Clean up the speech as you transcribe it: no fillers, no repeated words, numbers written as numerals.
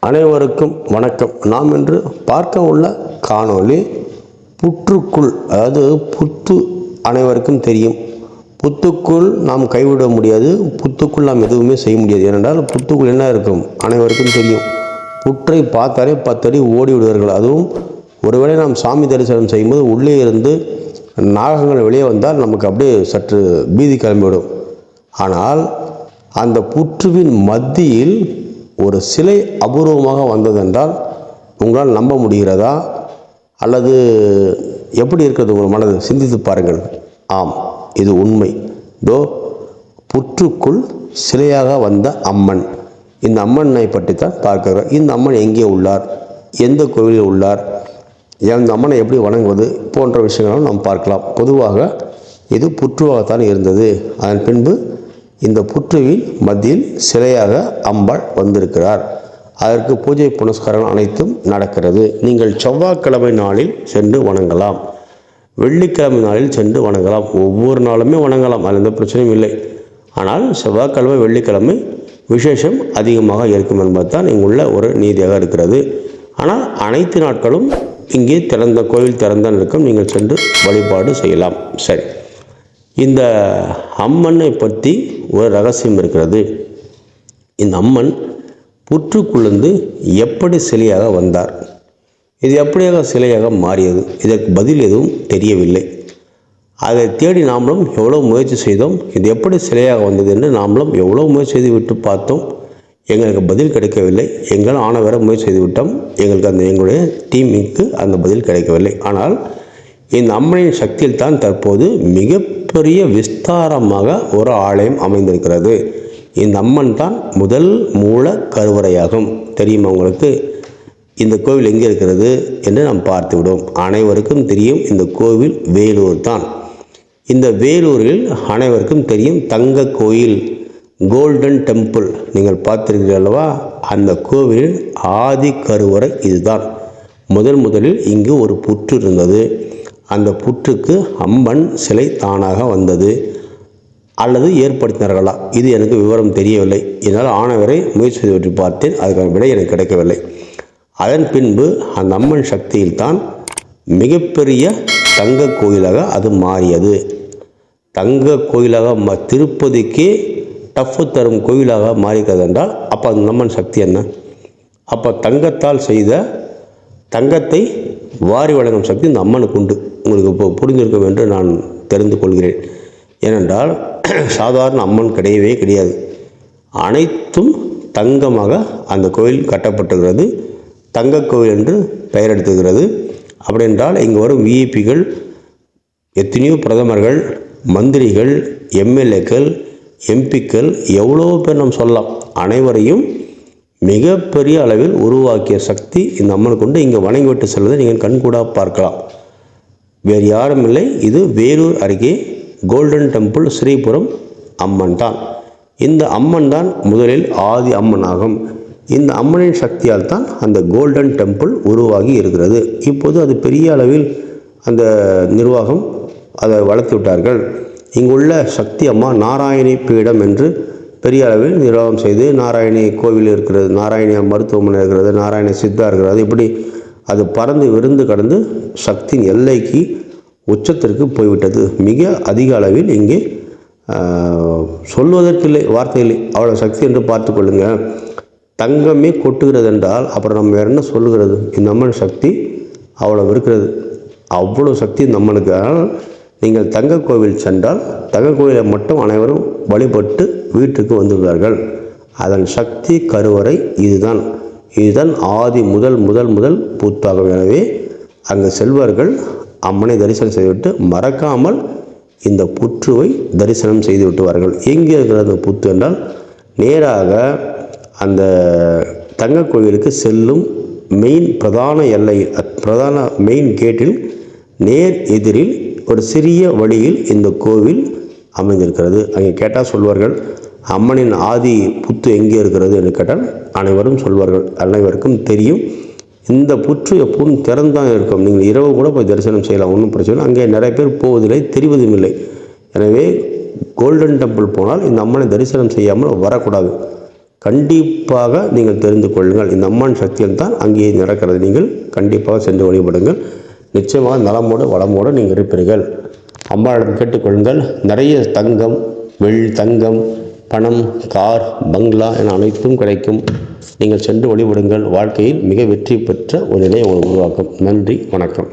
அனைவருக்கும் வணக்கம். நாம் இன்று பார்க்க உள்ள காணொளி புற்றுக்குள், அதாவது புத்து அனைவருக்கும் தெரியும். புத்துக்குள் நாம் கைவிட முடியாது, புத்துக்குள் நாம் எதுவுமே செய்ய முடியாது. ஏனென்றால் புத்துக்குள் என்ன இருக்கும் அனைவருக்கும் தெரியும். புற்றை பார்த்தாலே 10 அடி ஓடி விடுவார்கள். அதுவும் ஒருவேளை நாம் சாமி தரிசனம் செய்யும்போது உள்ளே இருந்து நாகங்கள் வெளியே வந்தால் நமக்கு அப்படியே சற்று பீதி கிளம்பிவிடும். ஆனால் அந்த புற்றுவின் மத்தியில் ஒரு சிலை அபூர்வமாக வந்ததென்றால் உங்களால் நம்ப முடிகிறதா? அல்லது எப்படி இருக்கிறது உங்கள் மனது? சிந்தித்து பாருங்கள். ஆம், இது உண்மை. புற்றுக்குள் சிலையாக வந்த அம்மன். இந்த அம்மனை பற்றித்தான் பார்க்கிறோம். இந்த அம்மன் எங்கே உள்ளார், எந்த கோவிலில் உள்ளார், இந்த அம்மனை எப்படி வணங்குவது போன்ற விஷயங்களும் நாம் பார்க்கலாம். பொதுவாக இது புற்றுவாகத்தான் இருந்தது. அதன் பின்பு இந்த புற்றுவின் மத்தியில் சிலையாக அம்பாள் வந்திருக்கிறார். அதற்கு பூஜை புனஸ்காரங்கள் அனைத்தும் நடக்கிறது. நீங்கள் செவ்வாய்க்கிழமை நாளில் சென்று வணங்கலாம், வெள்ளிக்கிழமை நாளில் சென்று வணங்கலாம். ஒவ்வொரு நாளுமே வணங்கலாம், அதில் எந்த பிரச்சனையும் இல்லை. ஆனால் செவ்வாய்க்கிழமை வெள்ளிக்கிழமை விசேஷம் அதிகமாக இருக்கும் என்பதுதான் இங்குள்ள ஒரு நீதியாக இருக்கிறது. ஆனால் அனைத்து நாட்களும் இங்கே கோயில் திறந்தான் இருக்கும், நீங்கள் சென்று வழிபாடு செய்யலாம். சரி, இந்த அம்மனை பற்றி ஒரு ரகசியம் இருக்கிறது. இந்த அம்மன் புற்றுக்குள்ளேருந்து எப்படி சிலையாக வந்தார், இது எப்படியாக சிலையாக மாறியது, இதற்கு பதில் எதுவும் தெரியவில்லை. அதை தேடி நாமளும் எவ்வளோ முயற்சி செய்தோம். இது எப்படி சிலையாக வந்தது என்று நாமளும் எவ்வளோ முயற்சி செய்து விட்டு பார்த்தோம். எங்களுக்கு பதில் கிடைக்கவில்லை. எங்களால் ஆன வேற முயற்சி செய்து விட்டோம். எங்களுடைய டீமுக்கு அந்த பதில் கிடைக்கவில்லை. ஆனால் இந்த அம்மனின் சக்தியில் தான் தற்போது மிகப்பெரிய விஸ்தாரமாக ஒரு ஆலயம் அமைந்திருக்கிறது. இந்த அம்மன் தான் முதல் மூல கருவறையாகும். தெரியுமா உங்களுக்கு? இந்த கோவில் எங்கே இருக்கிறது என்று நாம் பார்த்து விடுவோம். அனைவருக்கும் தெரியும், இந்த கோவில் வேலூர் தான். இந்த வேலூரில் அனைவருக்கும் தெரியும் தங்க கோயில், கோல்டன் டெம்பிள் நீங்கள் பார்த்திருக்கிறீர்கள் அல்லவா? அந்த கோவிலின் ஆதி கருவறை இதுதான். முதலில் இங்கு ஒரு புற்று இருந்தது. அந்த புற்றுக்கு அம்மன் சிலை தானாக வந்தது அல்லது ஏற்படுத்தினார்களா, இது எனக்கு விவரம் தெரியவில்லை. என்னால் ஆனவரை முயற்சி செய்து பார்த்தேன், அதுக்கான விடை எனக்கு கிடைக்கவில்லை. அதன் பின்பு அந்த அம்மன் சக்தியில் தான் மிகப்பெரிய தங்க கோயிலாக அது மாறியது. தங்க கோயிலாக திருப்பதிக்கே டஃப் தரும் கோயிலாக மாறிக்கிறது என்றால் அப்போ அந்த அம்மன் சக்தி என்ன? அப்போ தங்கத்தால் செய்த தங்கத்தை வாரி வழங்கும் சக்தி இந்த அம்மனுக்கு உண்டு. உங்களுக்கு இப்போ புரிந்திருக்கும் என்று நான் தெரிந்து கொள்கிறேன். ஏனென்றால் சாதாரண அம்மன் கிடையவே கிடையாது. அனைத்தும் தங்கமாக அந்த கோயில் கட்டப்பட்டுகிறது. தங்க கோவில் என்று பெயர் எடுத்துகிறது. அப்படி என்றால் இங்கு வரும் விஐபிகள், எத்தனையோ பிரதமர்கள், மந்திரிகள், எம்எல்ஏக்கள், எம்பிக்கள், எவ்வளோ பேர் நாம் சொல்லலாம். அனைவரையும் மிகப்பெரிய அளவில் உருவாக்கிய சக்தி இந்த அம்மனுக்கு உண்டு. இங்கே வணங்கிவிட்டு செல்வதை நீங்கள் கண்கூடாக பார்க்கலாம். வேறு யாரும் இல்லை, இது வேலூர் அருகே கோல்டன் டெம்பிள் ஸ்ரீபுரம் அம்மன் தான். இந்த அம்மன் தான் முதலில் ஆதி அம்மன் ஆகும். இந்த அம்மனின் சக்தியால் தான் அந்த கோல்டன் டெம்பிள் உருவாகி இருக்கிறது. இப்போது அது பெரிய அளவில் அந்த நிர்வாகம் அதை வளர்த்து விட்டார்கள். இங்குள்ள சக்தி அம்மா நாராயணி பீடம் என்று பெரிய அளவில் நிர்வாகம் செய்து, நாராயணி கோவில் இருக்கிறது, நாராயணி மருத்துவமனை இருக்கிறது, நாராயணி சித்தா இருக்கிறது. இப்படி அது பறந்து விருந்து கடந்து சக்தியின் எல்லைக்கு உச்சத்திற்கு போய்விட்டது. மிக அதிக அளவில் இங்கே சொல்வதற்கில்லை, வார்த்தை இல்லை, அவ்வளோ சக்தி என்று பார்த்து கொள்ளுங்கள். தங்கமே கொட்டுகிறது என்றால் அப்புறம் நம்ம வேறு என்ன சொல்லுகிறது? இந்த அம்மன் சக்தி அவ்வளோ இருக்கிறது, அவ்வளோ சக்தி இந்த அம்மனுக்கு. அதனால் நீங்கள் தங்க கோவில் சென்றால் தங்க கோவிலை மட்டும் அனைவரும் வழிபட்டு வீட்டுக்கு வந்துள்ளார்கள். அதன் சக்தி கருவறை இதுதான். ஆதி முதல் புத்தாகும். எனவே அங்கு செல்வர்கள் அம்மனை தரிசனம் செய்துவிட்டு மறக்காமல் இந்த புற்றுவை தரிசனம் செய்து விட்டுவார்கள். எங்கே இருக்கிற அந்த புத்து என்றால் நேராக அந்த தங்க கோவிலுக்கு செல்லும் பிரதான மெயின் கேட்டில் நேர் எதிரில் ஒரு சிறிய வழியில் இந்த கோவில் அமைந்திருக்கிறது. அங்கே கேட்டால் சொல்வார்கள் அம்மனின் ஆதி புத்து எங்கே இருக்கிறது என்று கேட்டால் அனைவரும் சொல்வார்கள். அனைவருக்கும் தெரியும். இந்த புற்று எப்பவும் திறந்தான் இருக்கும். நீங்கள் இரவு கூட போய் தரிசனம் செய்யலாம், ஒன்றும் பிரச்சனை இல்லை. அங்கே நிறைய பேர் போவதில்லை, தெரிவதும் இல்லை. எனவே கோல்டன் டெம்பிள் போனால் இந்த அம்மனை தரிசனம் செய்யாமல் வரக்கூடாது. கண்டிப்பாக நீங்கள் தெரிந்து கொள்ளுங்கள். இந்த அம்மன் சக்தியில் தான் அங்கே நடக்கிறது. நீங்கள் கண்டிப்பாக சென்று வழிபடுங்கள். நிச்சயமாக நலமோடு வளமோடு நீங்கள் இருப்பீர்கள். அம்மாவிடம் கேட்டுக்கொள்ளுங்கள். நிறைய தங்கம், பணம், கார், பங்களா என அனைத்தும் கிடைக்கும். நீங்கள் சென்று வழிபடுங்கள். வாழ்க்கையில் மிக வெற்றி பெற்ற ஒரு நிலையை உருவாக்கும். நன்றி, வணக்கம்.